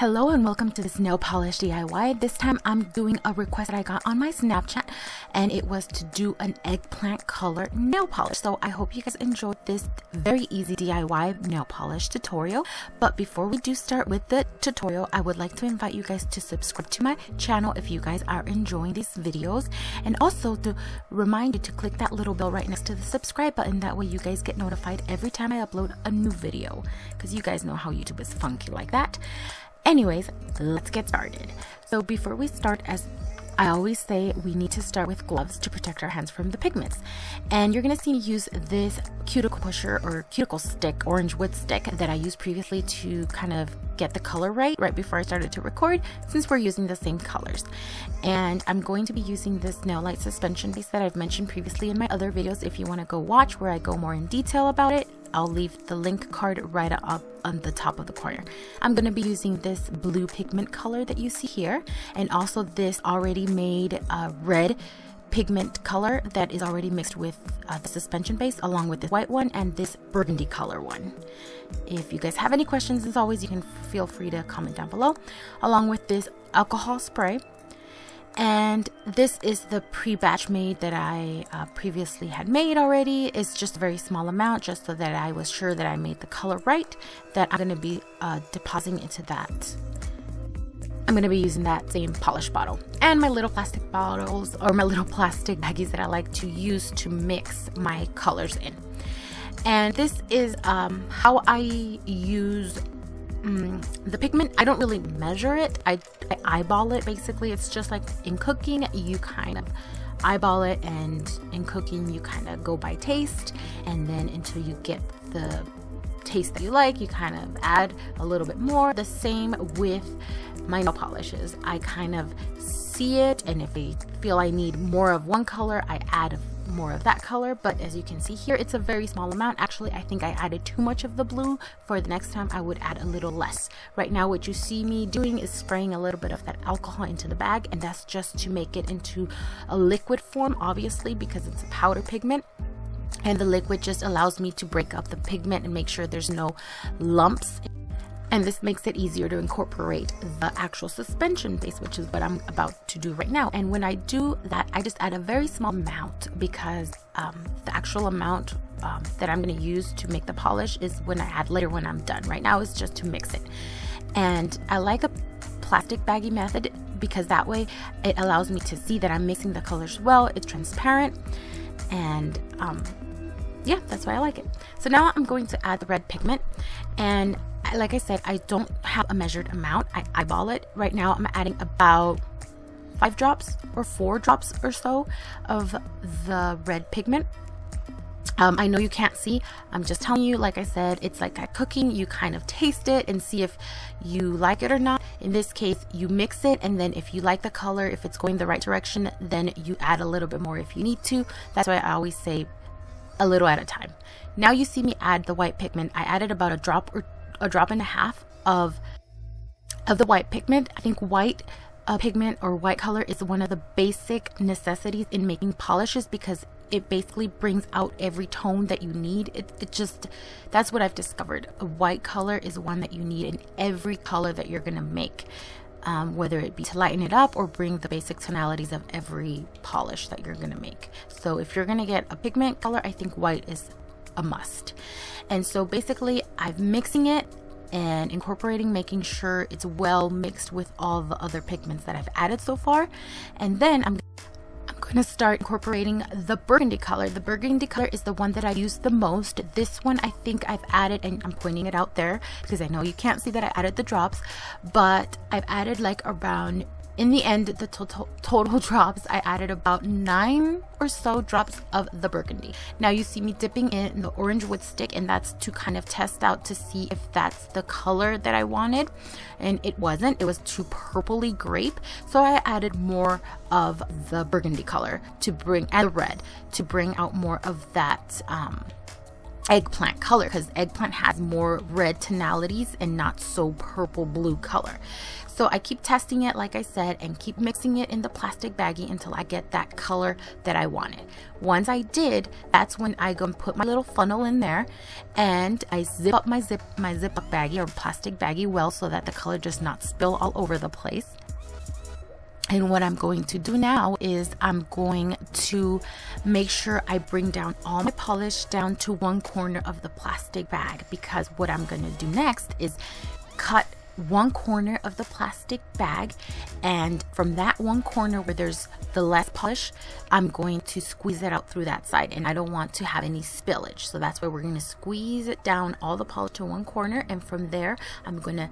Hello and welcome to this nail polish DIY. This time I'm doing a request that I got on my Snapchat, and it was to do an eggplant color nail polish. So I hope you guys enjoyed this very easy DIY nail polish tutorial. But before we do start with the tutorial, I would like to invite you guys to subscribe to my channel if you guys are enjoying these videos, and also to remind you to click that little bell right next to the subscribe button. That way you guys get notified every time I upload a new video, because you guys know how YouTube is funky like that. Anyways, let's get started. So before we start, as I always say, we need to start with gloves to protect our hands from the pigments. And you're going to see me use this cuticle pusher or cuticle stick, orange wood stick, that I used previously to kind of get the color right before I started to record, since we're using the same colors. And I'm going to be using this nail light suspension base that I've mentioned previously in my other videos. If you want to go watch where I go more in detail about it, I'll leave the link card right up on the top of the corner. I'm going to be using this blue pigment color that you see here, and also this already made red pigment color that is already mixed with the suspension base, along with this white one and this burgundy color one. If you guys have any questions, as always, you can feel free to comment down below, along with this alcohol spray. And this is the pre-batch made that I previously had made already. It's just a very small amount, just so that I was sure that I made the color right, that I'm going to be depositing into that. I'm going to be using that same polish bottle and my little plastic bottles, or my little plastic baggies that I like to use to mix my colors in. And this is how I use the pigment. I don't really measure it. I eyeball it. Basically, it's just like in cooking, you kind of eyeball it, and in cooking you kind of go by taste, and then until you get the taste that you like, you kind of add a little bit more. The same with my nail polishes. I kind of see it, and if I feel I need more of one color, I add more of that color. But as you can see here, it's a very small amount. Actually, I think I added too much of the blue. For the next time, I would add a little less. Right now, what you see me doing is spraying a little bit of that alcohol into the bag, and that's just to make it into a liquid form, obviously, because it's a powder pigment. And the liquid just allows me to break up the pigment and make sure there's no lumps. And this makes it easier to incorporate the actual suspension base, which is what I'm about to do right now. And when I do that, I just add a very small amount, because the actual amount that I'm going to use to make the polish is when I add later when I'm done. Right now it's just to mix it. And I like a plastic baggie method, because that way it allows me to see that I'm mixing the colors well. It's transparent, and yeah, that's why I like it. So now I'm going to add the red pigment, and like I said, I don't have a measured amount. I eyeball it. Right now I'm adding about 5 drops or 4 drops or so of the red pigment. I know you can't see. I'm just telling you, like I said, it's like at cooking. You kind of taste it and see if you like it or not. In this case, you mix it, and then if you like the color, if it's going the right direction, then you add a little bit more if you need to. That's why I always say a little at a time. Now you see me add the white pigment. I added about a drop and a half of the white pigment. I think white pigment or white color is one of the basic necessities in making polishes, because it basically brings out every tone that you need. It just, that's what I've discovered. A white color is one that you need in every color that you're gonna make, whether it be to lighten it up or bring the basic tonalities of every polish that you're gonna make. So if you're gonna get a pigment color, I think white is a must. And so basically I'm mixing it and incorporating, making sure it's well mixed with all the other pigments that I've added so far. And then I'm going to start incorporating the burgundy color. The burgundy color is the one that I use the most. This one I think I've added, and I'm pointing it out there because I know you can't see that I added the drops, but I've added like around, in the end, the total drops, I added about 9 or so drops of the burgundy. Now you see me dipping in the orange wood stick, and that's to kind of test out to see if that's the color that I wanted. And it wasn't. It was too purpley grape. So I added more of the burgundy color to bring, and the red, to bring out more of that Eggplant color, because Eggplant has more red tonalities and not so purple blue color. So I keep testing it, like I said, and keep mixing it in the plastic baggie until I get that color that I wanted. Once I did, that's when I go and put my little funnel in there, and I zip up my zip-up baggie or plastic baggie well so that the color does not spill all over the place. And what I'm going to do now is I'm going to make sure I bring down all my polish down to one corner of the plastic bag, because what I'm going to do next is cut one corner of the plastic bag, and from that one corner where there's the less polish, I'm going to squeeze it out through that side, and I don't want to have any spillage. So that's why we're going to squeeze it down all the polish to one corner, and from there I'm going to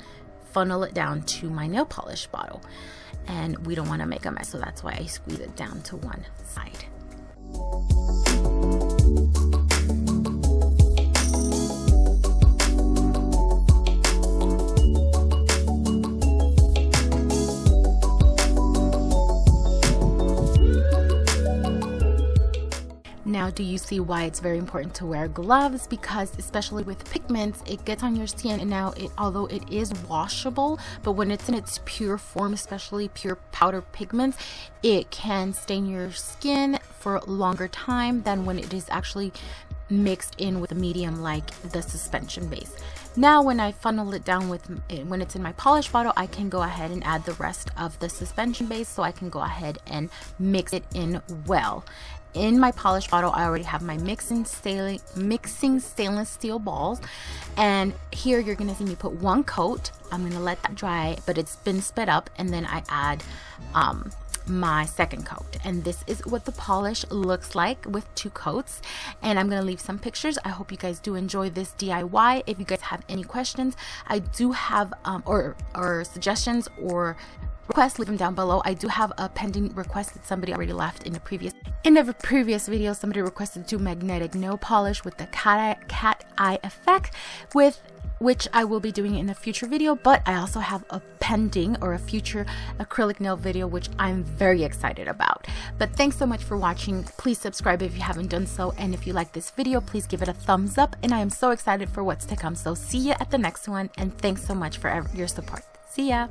funnel it down to my nail polish bottle. And we don't want to make a mess, so that's why I squeeze it down to one side. Now, do you see why it's very important to wear gloves? Because especially with pigments, it gets on your skin, and now although it is washable, but when it's in its pure form, especially pure powder pigments, it can stain your skin for a longer time than when it is actually mixed in with a medium like the suspension base. Now when I funnel it down when it's in my polish bottle, I can go ahead and add the rest of the suspension base, so I can go ahead and mix it in well. In my polish bottle, I already have my mixing stainless steel balls, and here you're gonna see me put one coat. I'm gonna let that dry, but it's been sped up, and then I add my second coat, and this is what the polish looks like with two coats. And I'm gonna leave some pictures. I hope you guys do enjoy this DIY. If you guys have any questions, I do have or suggestions or requests, leave them down below. I do have a pending request that somebody already left in a previous video. Somebody requested to magnetic nail polish with the cat eye effect, which I will be doing in a future video. But I also have a pending or a future acrylic nail video, which I'm very excited about. But thanks so much for watching. Please subscribe if you haven't done so, and if you like this video, please give it a thumbs up, and I am so excited for what's to come. So see you at the next one, and thanks so much for your support. See ya.